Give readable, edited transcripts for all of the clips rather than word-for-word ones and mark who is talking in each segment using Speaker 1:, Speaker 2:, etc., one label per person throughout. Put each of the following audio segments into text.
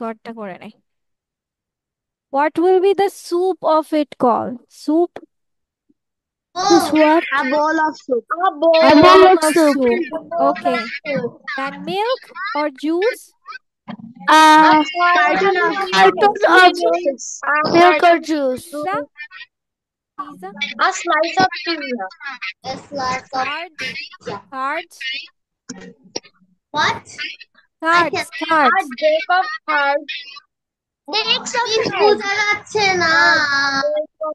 Speaker 1: কটটা করে নাই। What will be the soup of it called? Soup is what?
Speaker 2: A bowl of soup.
Speaker 3: A bowl
Speaker 1: A
Speaker 3: of
Speaker 1: bowl
Speaker 3: soup.
Speaker 1: of soup. Okay. Then milk or juice?
Speaker 3: A
Speaker 2: A
Speaker 3: carton
Speaker 2: carton of
Speaker 3: of
Speaker 2: juice.
Speaker 3: a
Speaker 4: Milk or
Speaker 3: carton
Speaker 4: juice.
Speaker 1: Pizza? Pizza?
Speaker 3: a slice of pizza.
Speaker 2: A slice of
Speaker 1: Cards? Cards?
Speaker 2: what? I can.
Speaker 1: Cards.
Speaker 3: A
Speaker 1: Cards.
Speaker 3: deck of cards. Decks of
Speaker 2: Please
Speaker 3: cards.
Speaker 2: বোঝা যাচ্ছে না।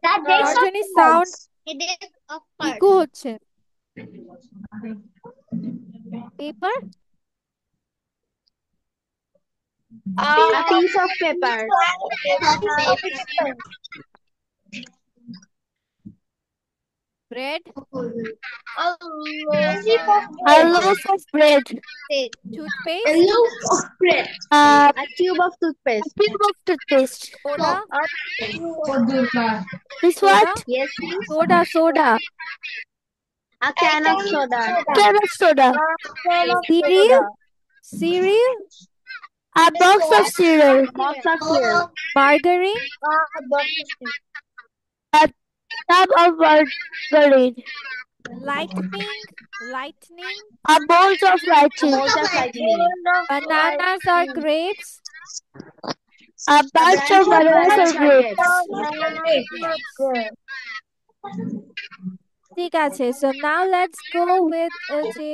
Speaker 3: That decks of
Speaker 1: Rajani sound
Speaker 3: cards.
Speaker 2: A deck of
Speaker 1: echo
Speaker 2: cards.
Speaker 1: হচ্ছে। Paper?
Speaker 2: A piece of paper.
Speaker 1: Bread?
Speaker 3: A
Speaker 4: A loaf of bread.
Speaker 1: Toothpaste?
Speaker 2: A loaf of bread.
Speaker 4: A
Speaker 2: A tube of toothpaste.
Speaker 4: tube of toothpaste.
Speaker 1: Soda?
Speaker 4: This
Speaker 1: Soda?
Speaker 4: what?
Speaker 2: Yes, please.
Speaker 1: Soda. Soda.
Speaker 2: A can of soda.
Speaker 4: Can of soda.
Speaker 1: Cereal? Cereal?
Speaker 4: A box of cereal.
Speaker 2: Box of cereal.
Speaker 1: Margarine?
Speaker 4: A tub of margarine.
Speaker 1: Lightning? Lightning?
Speaker 4: A bolt of lightning.
Speaker 2: Bolt of lightning.
Speaker 1: Bananas or grapes?
Speaker 4: A bunch of bananas or grapes.
Speaker 1: ঠিক আছে, so now let's go with যে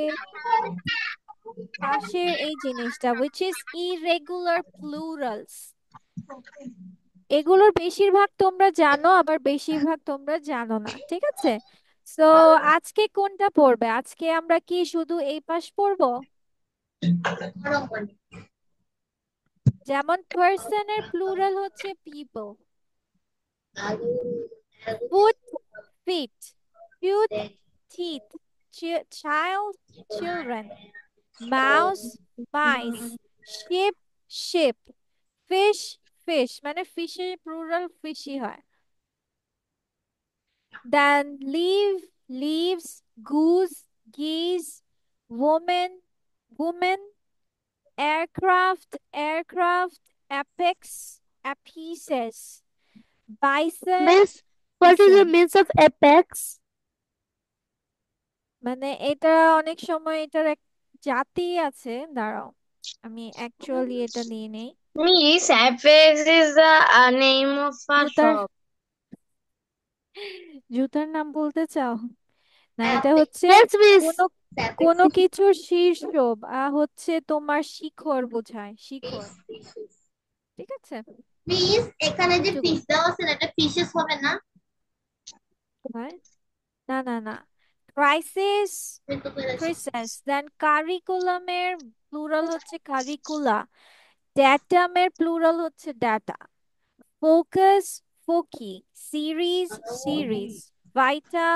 Speaker 1: পাশের এই জিনিসটা which is irregular plurals. এগুলোর বেশিরভাগ তোমরা জানো, আবার বেশিরভাগ তোমরা জানো না, ঠিক আছে? সো আজকে কোনটা পড়বে? আজকে আমরা কি শুধু এই পাশ পড়বো? যেমন পারসন এর প্লুরাল হচ্ছে people, foot fit, tooth teeth, child children, mouse mice, ship ship, fish fish, মানে ফিশের প্লুরাল ফিশই হয়। Then leave leaves, goose geese, woman woman, aircraft aircraft, apex apices, bison
Speaker 4: Miss, what is the
Speaker 1: bison।
Speaker 4: means of apex?
Speaker 1: মানে এটা অনেক সময় এটার এক জাতি আছে, দাঁড়াও আমি অ্যাকচুয়ালি এটা নিয়ে নেই।
Speaker 3: Miss, Apex is the name of a
Speaker 1: জুতার
Speaker 3: shop.
Speaker 1: জুতার নাম বলতে চাও? না, এটা হচ্ছে
Speaker 4: Yes, miss.
Speaker 1: কোনো কোনো কিছুর শীর্ষ হচ্ছে তোমার শিখর বোঝায়, শিখর, ঠিক আছে?
Speaker 2: প্লিজ এখানে যে
Speaker 1: একটু
Speaker 2: ফিশ দেওয়া আছে না, এটা ফিশেস হবে না?
Speaker 1: হয় না না না, ক্রাইসিস ক্রিসেস। দেন কারিকুলামের প্লুরাল হচ্ছে কারিকুলা, ড্যাটামের প্লুরাল হচ্ছে ডাটা, ফোকাস ফোকি, সিরিজ সিরিজ, ভাইটা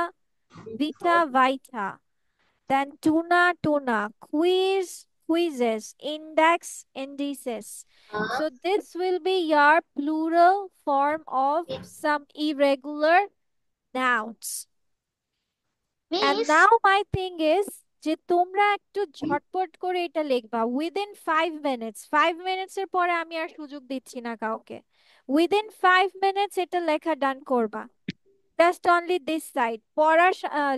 Speaker 1: ভিটা ভাইটা, then tuna tuna, quiz quizzes, index indices. So this will be your plural form of some irregular nouns. And now my thing is যে তোমরা একটু ঝটপট করে এটা লিখবা উইদিন 5 মিনিটস। 5 মিনিটস এর পরে আমি আর সুযোগ দিচ্ছি না কাউকে। উইদিন 5 মিনিটস এটা লেখা ডান করবা। জাস্ট অনলি দিস সাইড, পড়ার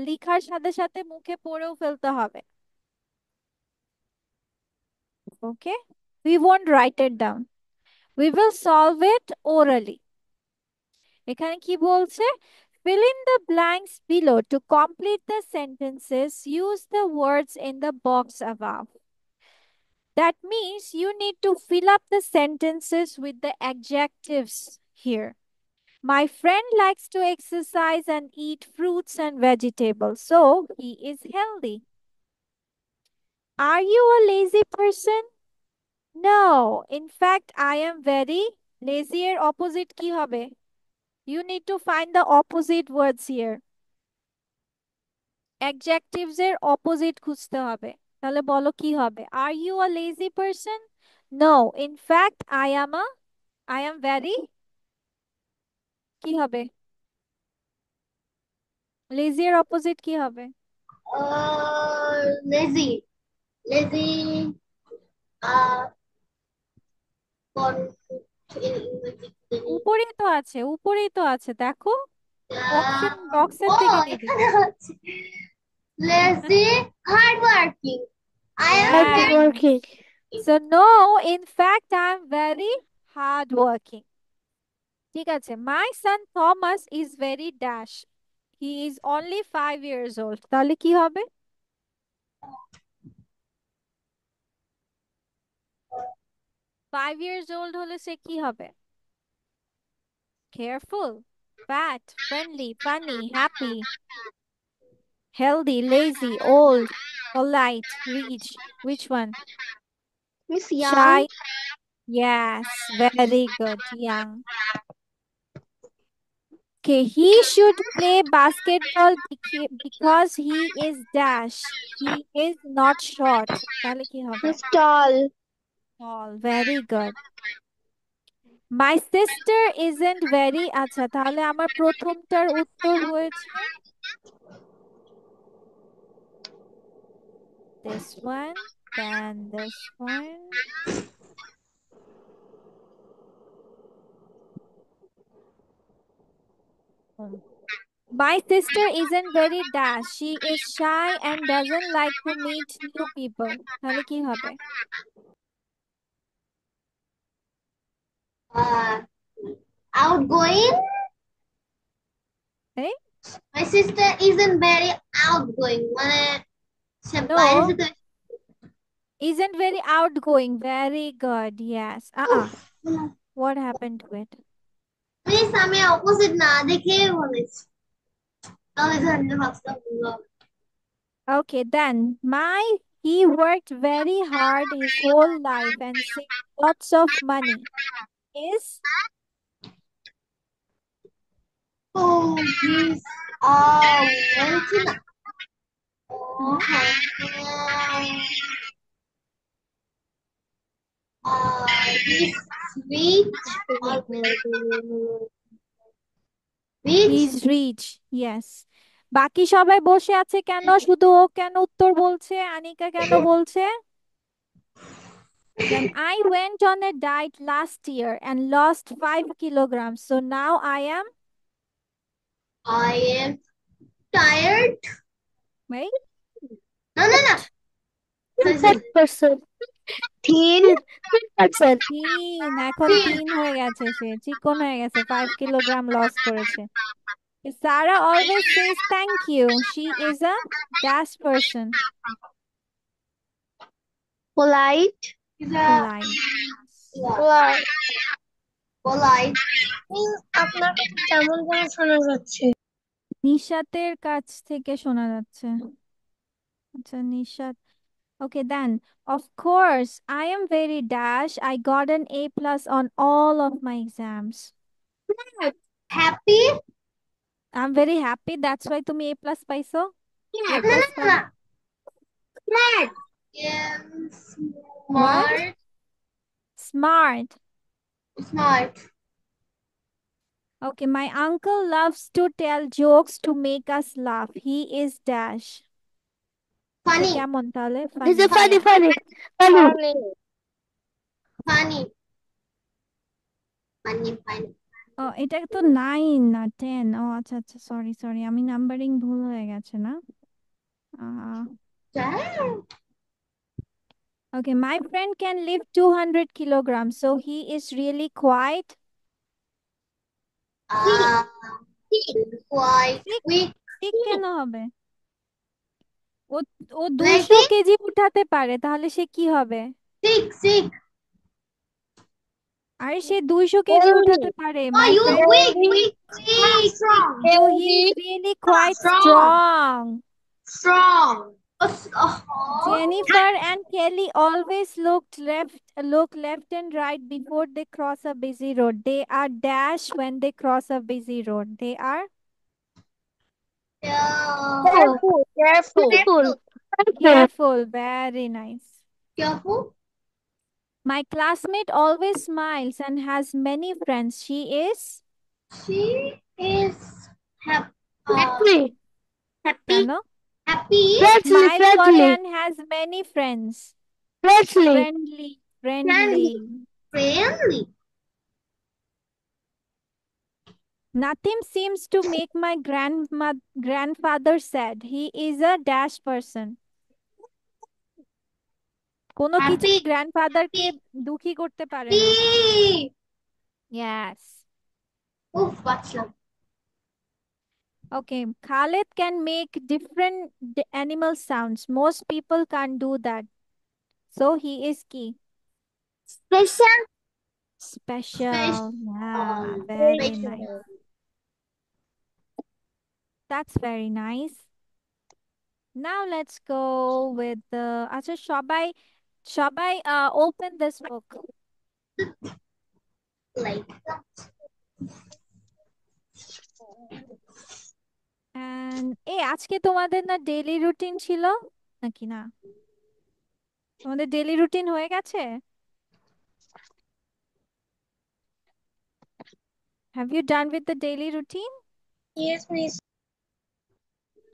Speaker 1: লেখার সাথে সাথে মুখে পড়েও ফেলতে হবে। Okay, we won't write it down, we will solve it orally. এখানে কি বলছে? Fill in the blanks below. To complete the sentences, use the words in the box above. That means you need to fill up the sentences with the adjectives here. My friend likes to exercise and eat fruits and vegetables, so he is healthy. Are you a lazy person? No, in fact, I am very lazy. এর opposite কি হবে? You need to find the opposite words here. Adjectives এর opposite খুঁজতে হবে। তাহলে বলো কি হবে? Are you a lazy person? No, in fact, I am very কি হবে? Lazy এর opposite কি হবে?
Speaker 2: lazy lazy
Speaker 1: উপরেই তো আছে দেখো, বক্সের থেকে নিবি।
Speaker 2: Lazy, hardworking. I am
Speaker 1: Yes.
Speaker 4: Hardworking.
Speaker 1: So no, in fact I'm very hardworking. ঠিক আছে, my son Thomas is very dash. He is only 5 years old. তাহলে কি হবে? 5 years old হলে সে কি হবে? Careful, fat, friendly, funny, happy, healthy, lazy, old, polite, rich. Which one?
Speaker 3: Miss
Speaker 1: Shy.
Speaker 3: Young.
Speaker 1: Yes, very good. Young. Okay, he should play basketball because he is dash. He is not short. তাহলে কি হবে?
Speaker 3: Miss Tall.
Speaker 1: Tall. Very good. My sister isn't very আচ্ছা তাহলে আমার প্রথমটার উত্তর হয়েছে this one, then this one. My sister isn't very dash. She is shy and doesn't like to meet new people. তাহলে কি হবে?
Speaker 2: Outgoing.
Speaker 1: এই
Speaker 2: My sister isn't very outgoing. মানে সে
Speaker 1: No.
Speaker 2: বাইরে যেতে
Speaker 1: Isn't very outgoing. Very good. Yes. What happened to it?
Speaker 2: Please আমি opposite না দেখে বলেছি তাহলে জানতে ভাবতাম ভুল।
Speaker 1: Okay, then he worked very hard his whole life and saved lots of money. Is
Speaker 2: Oh, he's বলছি না he's rich or
Speaker 1: he's rich. Yes. বাকি সবাই বসে আছে কেন? শুধু ও কেন উত্তর বলছে? আনিকা কেন বলছে? Then I went on a diet last year and lost 5 kilograms. So now I am
Speaker 2: tired.
Speaker 1: wait.
Speaker 2: No.
Speaker 4: Fat person.
Speaker 3: Thin.
Speaker 4: Person.
Speaker 1: এখন 3 হয়ে গেছে, সে চিকন হয়ে গেছে, 5 কিলোগ্রাম লস করেছে। Sarah always says thank you. She is a dash person.
Speaker 3: Polite.
Speaker 1: Polite.
Speaker 2: Polite.
Speaker 3: আপনার কাছে কেমন যেন শোনা যাচ্ছে।
Speaker 1: নিশাতের কাছ থেকে শোনা যাচ্ছে। আচ্ছা Nishat. Okay, then of course I am very dash. I got an A plus on all of my exams.
Speaker 2: Happy.
Speaker 1: I'm very happy. That's why তুমি A plus পাইছো? A
Speaker 2: No.
Speaker 1: plus
Speaker 2: Smart. Smart.
Speaker 1: Smart.
Speaker 2: Smart.
Speaker 1: Okay, my uncle loves to tell jokes to make us laugh. He is dash.
Speaker 2: Funny.
Speaker 1: কেমন তাহলে?
Speaker 4: He's a
Speaker 1: Funny.
Speaker 4: funny.
Speaker 2: Funny.
Speaker 1: ও এটা তো 9 না 10। ও আচ্ছা আচ্ছা, sorry আমি নাম্বারিং ভুল হয়ে গেছে না। Okay, my friend can lift 200 kilograms, so he is really quite
Speaker 2: Quite weak.
Speaker 1: ঠিক কেন হবে? ও 200 কেজি উঠাতে পারে, তাহলে সে কি হবে?
Speaker 2: Sick.
Speaker 1: আরে সে 200 কেজি উঠাতে পারে।
Speaker 2: Oh, you weak.
Speaker 1: So he is really quite strong. Jennifer and Kelly always look left and right before they cross a busy road. They are dash when they cross a busy road. They are careful. Very nice.
Speaker 2: Careful.
Speaker 1: My classmate always smiles and has many friends. She is
Speaker 2: Happy.
Speaker 1: কেন?
Speaker 2: Happy.
Speaker 1: Smile
Speaker 4: Friendly.
Speaker 1: Korean has many friends.
Speaker 4: Friendly.
Speaker 1: Friendly.
Speaker 2: Friendly.
Speaker 1: Nothing seems to make my grandfather sad. He is a dash person. কোনো কিছুই
Speaker 2: Happy.
Speaker 1: গ্র্যান্ডফাদারকে দুঃখী করতে পারে না।
Speaker 2: Happy.
Speaker 1: Yes.
Speaker 2: উফ বাঁচলাম।
Speaker 1: Okay. Khalid can make different animal sounds. Most people can't do that. So he is key.
Speaker 4: Special.
Speaker 1: Special. Yeah,
Speaker 2: Special.
Speaker 1: very nice.
Speaker 2: Special.
Speaker 1: That's very nice. Now let's go with the আচ্ছা সবাই সবাই open this book.
Speaker 2: Like
Speaker 1: And আজকে তোমাদের না daily routine ছিল নাকি না? তোমাদের ডেইলি রুটিন হয়ে গেছে? Have you done with the daily routine?
Speaker 2: yes miss.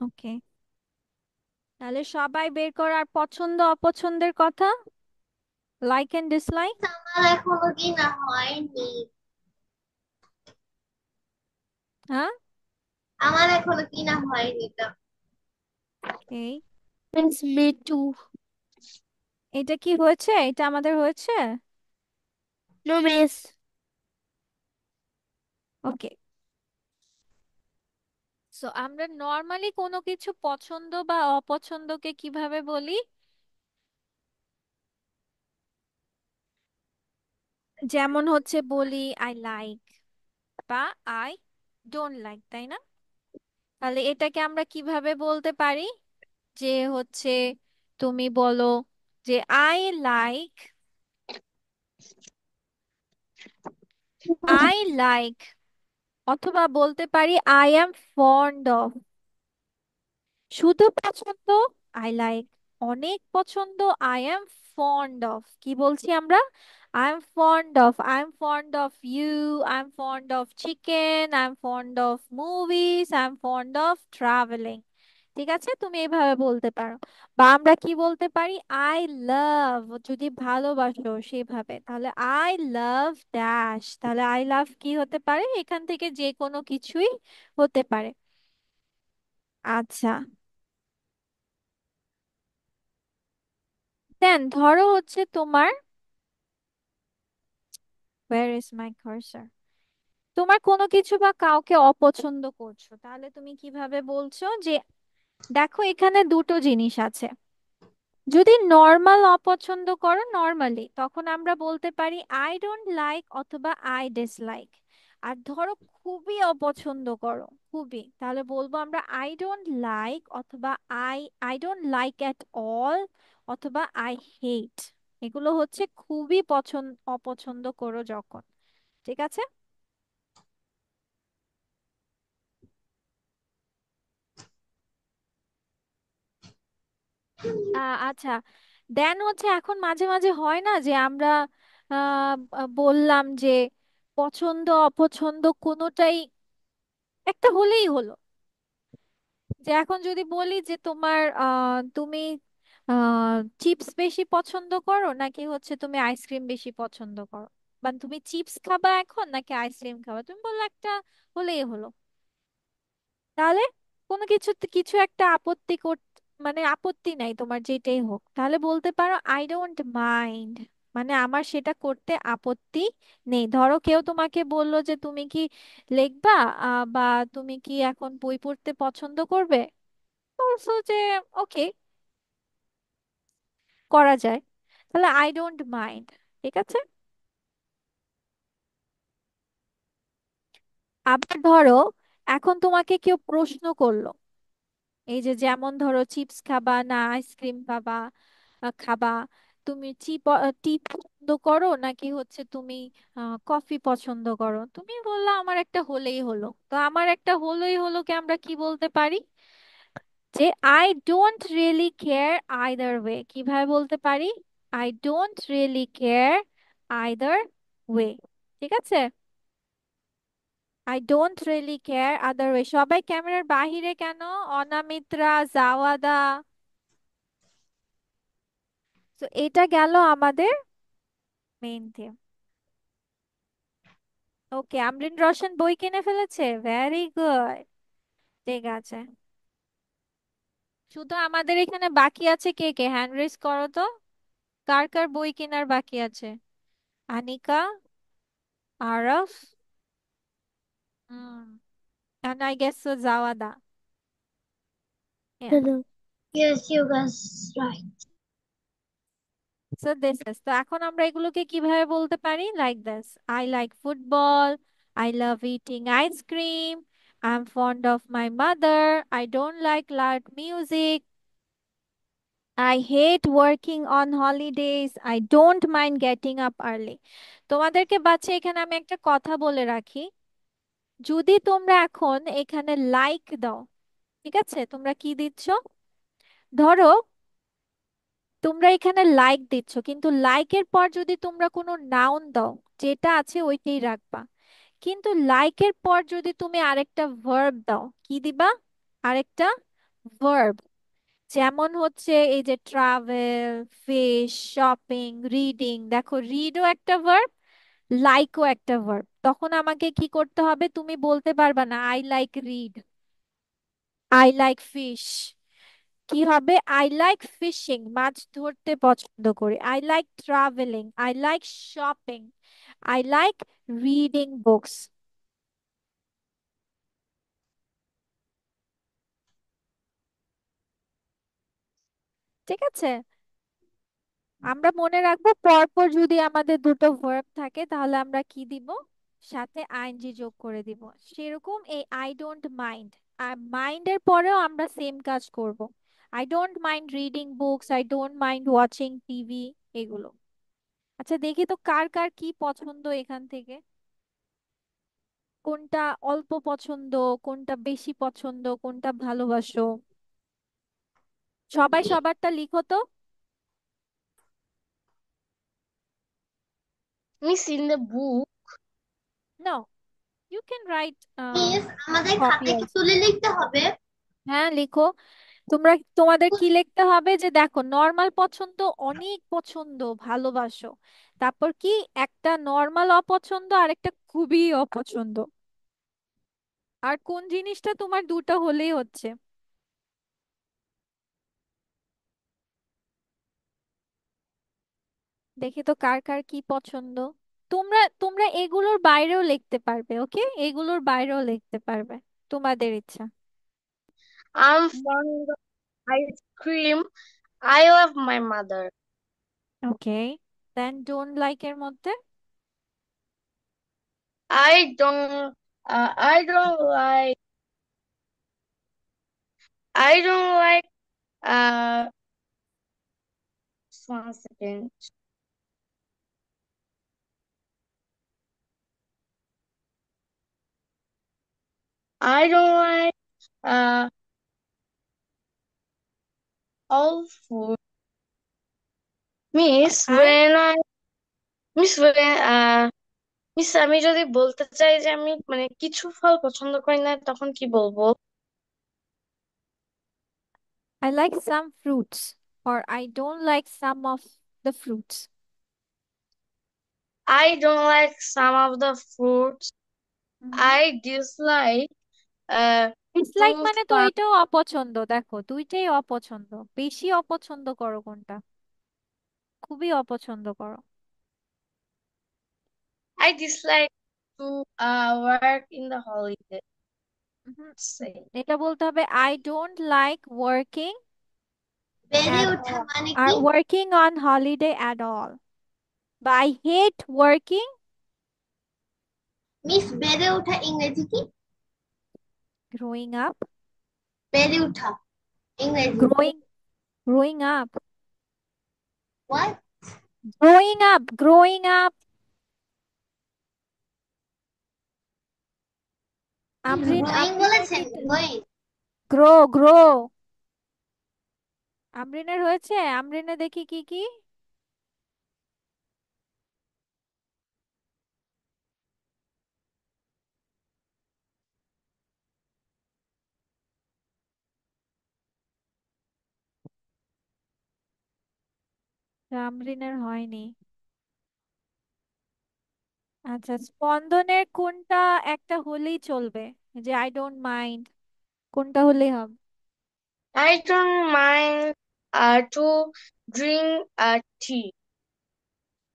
Speaker 1: ওকে, তাহলে সবাই বের করার পছন্দ অপছন্দের কথা, লাইক এন্ড ডিসলাইক।
Speaker 2: আমার এখনো কিনা হয়নি।
Speaker 1: হ্যাঁ,
Speaker 2: আমার এখনো কিনা হয়নি তো।
Speaker 1: ওকে,
Speaker 4: Means me too.
Speaker 1: এটা কি হয়েছে? এটা আমাদের হয়েছে।
Speaker 4: No, miss.
Speaker 1: ওকে, সো আমরা নর্মালি কোনো কিছু পছন্দ বা অপছন্দকে কিভাবে বলি? যেমন হচ্ছে বলি আই লাইক বা আই ডোন্ট লাইক, তাই না? তাহলে এটাকে আমরা কিভাবে বলতে পারি? যে হচ্ছে তুমি বলো যে আই লাইক, আই লাইক, অথবা বলতে পারি আই অ্যাম ফন্ড অফ। শুধু পছন্দ আই লাইক, অনেক পছন্দ আই অ্যাম ফন্ড অফ। কি বলছি আমরা? I am fond of, I am fond of you, I am fond of chicken, I am fond of movies, I am fond of travelling. ঠিক আছে, তুমি এভাবে বলতে পারো। বা আমরা কি বলতে পারি? আই লাভ, যদি ভালোবাসো সেভাবে, তাহলে আই লাভ ড্যাশ। তাহলে আই লাভ কি হতে পারে? এখান থেকে যে কোনো কিছুই হতে পারে। আচ্ছা, দেন ধরো হচ্ছে তোমার, where is my cursor, তোমার কোনো কিছু বা কাউকে অপছন্দ করছো, তাহলে তুমি কিভাবে বলছো? যে দেখো এখানে দুটো জিনিস আছে। যদি নর্মাল অপছন্দ করো নর্মালি, তখন আমরা বলতে পারি আই ডোন্ট লাইক অথবা আই ডিসলাইক। আর ধরো খুবই অপছন্দ করো, খুবই, তাহলে বলবো আমরা আই ডোন্ট লাইক অথবা I I don't like at all অথবা আই হেট। এগুলো হচ্ছে খুবই অপছন্দ করো যখন। ঠিক আছে। আচ্ছা, দেন হচ্ছে এখন মাঝে মাঝে হয় না যে আমরা বললাম যে পছন্দ অপছন্দ কোনোটাই একটা হলেই হলো। যে এখন যদি বলি যে তোমার তুমি চিপস বেশি পছন্দ করো নাকি হচ্ছে তুমি আইসক্রিম বেশি পছন্দ করো, বা তুমি চিপস খাবা এখন নাকি আইসক্রিম খাবা, তুমি বললে একটা হলেই হলো। তাহলে কোনো কিছু কিছু একটা আপত্তি মানে আপত্তি নাই তোমার যেটাই হোক, তাহলে বলতে পারো আই ডোন্ট মাইন্ড, মানে আমার সেটা করতে আপত্তি নেই। ধরো কেউ তোমাকে বললো যে তুমি কি লিখবা, বা তুমি কি এখন বই পড়তে পছন্দ করবে, বলছো যে ওকে, করা যায়, তাহলে আই ডোন্ট মাইন্ড। ঠিক আছে। আবার ধরো এখন তোমাকে কেউ প্রশ্ন করলো, এই যে যেমন ধরো চিপস খাবা না আইসক্রিম খাবা, তুমি টি পছন্দ করো নাকি হচ্ছে তুমি কফি পছন্দ করো, তুমি বললা আমার একটা হলেই হলো। তো আমার একটা হলেই হলোকে আমরা কি বলতে পারি? যে I don't really care either way. কিভাবে বলতে পারি? I don't really care either way. ঠিক আছে, I don't really care other way. সবাই ক্যামেরার বাহিরে কেন? অনামিত্রা, জাওয়াদা। তো এটা গেল আমাদের মেইন থিম। ওকে, আমরিন রোশন বই কিনে ফেলেছে, ভেরি গুড। ঠিক আছে, শুধু আমাদের এখানে বাকি আছে কে কে, হ্যান্ড রেজ করো তো। কার কার বই কেনার বাকি আছে? Anika, আরফ, and I guess so Zawada. Yeah.
Speaker 4: Hello.
Speaker 2: Yes, you guys right.
Speaker 1: So this is, তো এখন আমরা এগুলোকে কিভাবে বলতে পারি? Like this: I like football, I love eating ice cream, I'm fond of my mother, I don't like loud music, I hate working on holidays, I don't mind getting up early. তোমাদেরকে বাচ্চা এখানে আমি একটা কথা বলে রাখি, যদি তোমরা এখন এখানে লাইক দাও, ঠিক আছে, তোমরা কি দিচ্ছ? ধরো তোমরা এখানে লাইক দিচ্ছ, কিন্তু লাইকের পর যদি তোমরা কোনো নাউন দাও, যেটা আছে ওইটাই রাখবা। কিন্তু লাইকের পর যদি তুমি আরেকটা ভার্ব দাও, কি দিবা? আরেকটা ভার্ব। যেমন হচ্ছে এই যে ট্রাভেল, ফিশ, শপিং, রিডিং, দেখো রিডও একটা ভার্ব, লাইকও একটা ভার্ব। তখন আমাকে কি করতে হবে? তুমি বলতে পারবা না I like read, I like fish. কি হবে? আই লাইক ফিশিং, মাছ ধরতে পছন্দ করি, I like travelling, I like shopping, I like reading books. ঠিক আছে, আমরা মনে রাখবো পরপর যদি আমাদের দুটো ভার্ব থাকে তাহলে আমরা কি দিব? সাথে আইএনজি যোগ করে দিব। সেরকম এই আই ডোন্ট মাইন্ড, আর মাইন্ডের পরেও আমরা সেম কাজ করব। I don't mind reading books, I don't mind watching TV, এগুলো। আচ্ছা দেখি তো কার কার কি পছন্দ এখান থেকে, কোনটা অল্প পছন্দ, কোনটা বেশি পছন্দ, কোনটা ভালোবাসো। সবাই সবারটা লিখো তো।
Speaker 3: Miss, in the book,
Speaker 1: no, you can write
Speaker 2: miss আমাদের
Speaker 1: কপি
Speaker 2: খাতায় কি
Speaker 1: অলসো।
Speaker 2: তুলে লিখতে হবে?
Speaker 1: হ্যাঁ লিখো। তোমরা তোমাদের কি লিখতে হবে? যে দেখো নর্মাল পছন্দ, অনেক পছন্দ, ভালোবাসো, তারপর কি একটা নর্মাল অপছন্দ আর একটা খুবই অপছন্দ। আর কোন জিনিসটা তোমার দুটো হলেই হচ্ছে। দেখি তো কার কার কি পছন্দ। তোমরা তোমরা এগুলোর বাইরেও লিখতে পারবে, ওকে, এগুলোর বাইরেও লিখতে পারবে, তোমাদের ইচ্ছা।
Speaker 3: I'm fond of ice cream. I love my mother.
Speaker 1: Okay, then don't like এর মধ্যে?
Speaker 3: I don't. I don't like. I don't like. Uh, just 1 second. I don't like. All food. Miss,
Speaker 1: I
Speaker 3: when I Miss when miss আমি যদি বলতে চাই যে আমি মানে কিছু ফল পছন্দ করি না তখন কি বলবো?
Speaker 1: I like some fruits, or I don't like some of the fruits.
Speaker 3: I don't like some of the fruits.
Speaker 1: Hmm,
Speaker 3: I dislike
Speaker 1: dislike
Speaker 3: two
Speaker 1: মানে তো
Speaker 3: some.
Speaker 1: এটাও অপছন্দ, দেখো দুইটাই অপছন্দ। বেশি অপছন্দ করো কোনটা? খুবই অপছন্দ করো।
Speaker 3: I dislike to work in the holiday.
Speaker 1: Hmm,
Speaker 3: Say
Speaker 1: এটা বলতে হবে আই ডোন্ট লাইক ওয়ার্কিং
Speaker 2: বেড়ে
Speaker 1: at
Speaker 2: ওঠা
Speaker 1: all,
Speaker 2: মানে
Speaker 1: আর
Speaker 2: কি?
Speaker 1: Working on holiday at all, বা আই হেট ওয়ার্কিং।
Speaker 2: মিস বেড়ে ওঠা ইংরেজি কি?
Speaker 1: গ্রোয়িং আপ,
Speaker 2: বেড়ে ওঠা ইংরেজি
Speaker 1: growing, growing up,
Speaker 2: what?
Speaker 1: Growing up, growing up. Amrin,
Speaker 2: growing
Speaker 1: আমরিনের কি?
Speaker 2: বলেছেন, গ্রোয়িং।
Speaker 1: Grow, grow. আমরিনের হয়েছে? আমরিনে দেখি কি কি। আমরিনের হয়নি। আচ্ছা, স্পন্দনের কোনটা একটা হলেই চলবে? যে আই ডোন্ট মাইন্ড, কোনটা হলেই হবে?
Speaker 3: I don't mind to drink tea.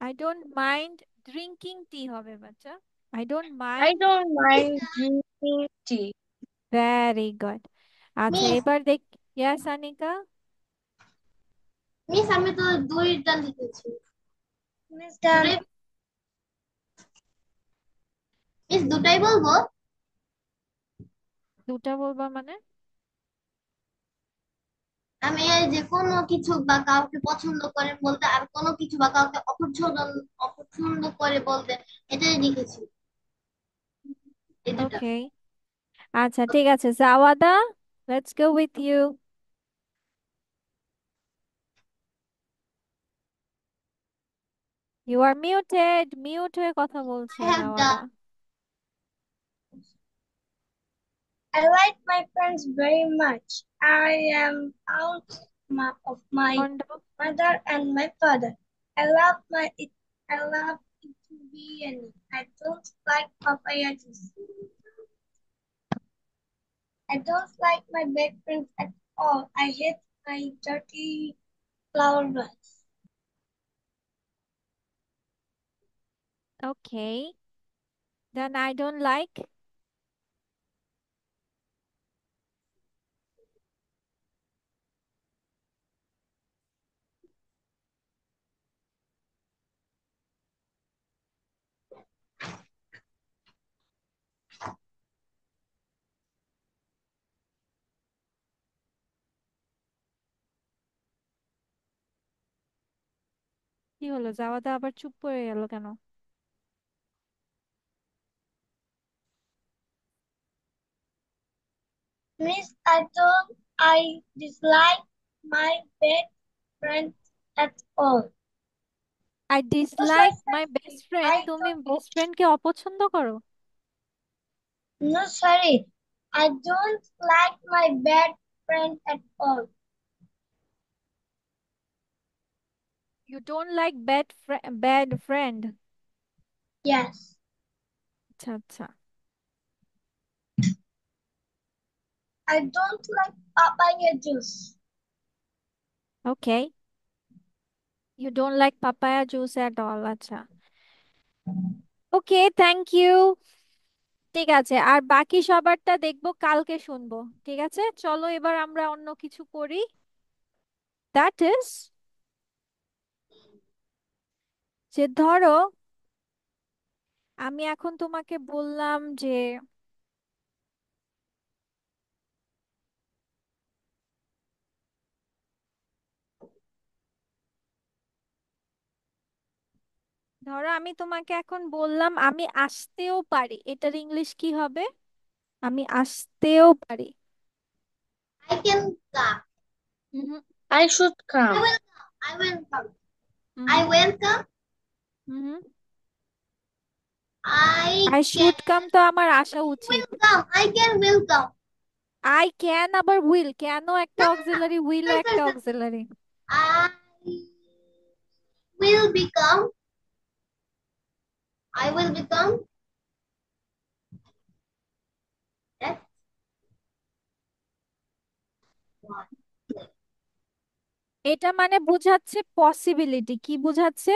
Speaker 1: I don't mind drinking টি হবে বাচ্চা। I don't
Speaker 3: I
Speaker 1: mind.
Speaker 3: don't mind drinking tea.
Speaker 1: Very good. আচ্ছা,
Speaker 2: মিস
Speaker 1: এবার দেখ। ইয়াস আনিকা।
Speaker 2: মিস আমি তো দুইটা লিখেছি।
Speaker 3: Miss Dan,
Speaker 2: দুটাই মিস দুটাই বলবো?
Speaker 1: দুটা বলবা মানে?
Speaker 2: আমি এই যে কোনো কিছু বা কাউকে পছন্দ করেন বলতে আর কোনো কিছু বা কাউকে অপছন্দ অপছন্দ করে বলতে, এটাই লিখেছি এই দুটা।
Speaker 1: ওকে, আচ্ছা ঠিক আছে। Jawada, let's go with you. You are muted, mute হয়ে কথা বলছে
Speaker 2: I have
Speaker 1: Jawada.
Speaker 2: done.
Speaker 3: I like my friends very much. I am proud of my
Speaker 1: খন্ড।
Speaker 3: mother and my father. I love I love it to be any. I don't like papaya juice. I don't like my best friends at all. I hate my dirty flower rice.
Speaker 1: Okay, then I don't like. কি হলো, জাওয়াদা আবার চুপ করে গেল কেন?
Speaker 3: Miss, I dislike my best friend at all.
Speaker 1: I
Speaker 3: What's my
Speaker 1: dislike my
Speaker 3: sorry?
Speaker 1: Best friend,
Speaker 3: I
Speaker 1: তুমি
Speaker 3: don't,
Speaker 1: best ফ্রেন্ডকে অপছন্দ করো?
Speaker 3: no, sorry. I don't like my best friend at all.
Speaker 1: You don't like bad bad friend.
Speaker 3: Yes.
Speaker 1: আচ্ছা আচ্ছা।
Speaker 3: I don't like papaya juice.
Speaker 1: Okay, you don't like papaya juice at all. আচ্ছা, okay, thank you. ঠিক আছে, আর বাকি সবারটা দেখবো কালকে শুনবো। ঠিক আছে, চলো এবার আমরা অন্য কিছু করি। দ্যাট ইজ, যে ধরো আমি এখন তোমাকে বললাম যে ধরো আমি তোমাকে এখন বললাম আমি আসতেও পারি, এটার ইংলিশ কি হবে? আমি আসতেও পারি।
Speaker 2: I can come.
Speaker 1: Hmm
Speaker 3: I should
Speaker 2: I
Speaker 3: come.
Speaker 2: will come. I will come.
Speaker 1: Hmm
Speaker 2: I will come.
Speaker 1: Hmm.
Speaker 2: I
Speaker 1: I
Speaker 2: can
Speaker 1: should come তো আমার আসা উচিত।
Speaker 2: will come. I can will come.
Speaker 1: I can আবার will, কেন একটা
Speaker 2: No, no, no.
Speaker 1: Auxiliary, will
Speaker 2: Sir,
Speaker 1: একটা
Speaker 2: sir, sir.
Speaker 1: Auxiliary.
Speaker 2: I will become. I will become. That's one.
Speaker 1: এটা মানে বোঝাচ্ছে পসিবিলিটি। কি বোঝাচ্ছে?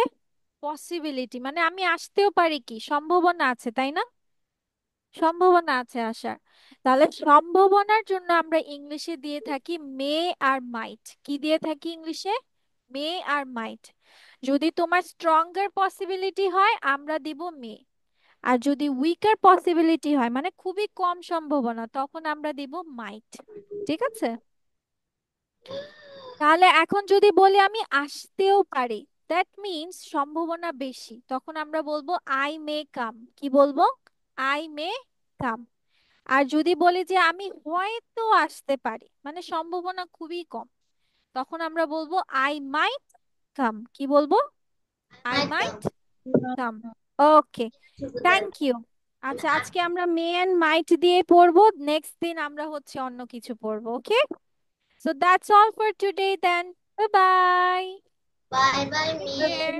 Speaker 1: পসিবিলিটি মানে আমি আসতেও পারি, কি সম্ভাবনা আছে, তাই না? সম্ভাবনা আছে আসার। তাহলে সম্ভাবনার জন্য আমরা ইংলিশে দিয়ে থাকি মে আর মাইট। কি দিয়ে থাকি ইংলিশে? মে আর মাইট। যদি তোমার স্ট্রঙ্গার পসিবিলিটি হয় আমরা দিব মে, আর যদি উইকার পসিবিলিটি হয় মানে খুবই কম সম্ভাবনা, তখন আমরা দিব মাইট। ঠিক আছে, তাহলে এখন যদি বলি আমি আসতেও পারি, দ্যাট মিনস সম্ভাবনা বেশি, তখন আমরা বলবো আই মে কাম। কি বলবো? আই মে কাম। আর যদি বলি যে আমি হয়তো আসতে পারি, মানে সম্ভাবনা খুবই কম, তখন আমরা বলবো আই মাইট কাম। কি বলবো?
Speaker 2: I
Speaker 1: I
Speaker 2: might
Speaker 1: might
Speaker 2: come.
Speaker 1: Come. Okay, thank you. আচ্ছা, আজকে আমরা মে এন্ড মাইট দিয়ে পড়বো, নেক্সট দিন আমরা হচ্ছে অন্য কিছু পড়বো। Okay, so that's all for today then. Bye bye.
Speaker 2: Bye bye
Speaker 1: take
Speaker 2: me.
Speaker 1: Care.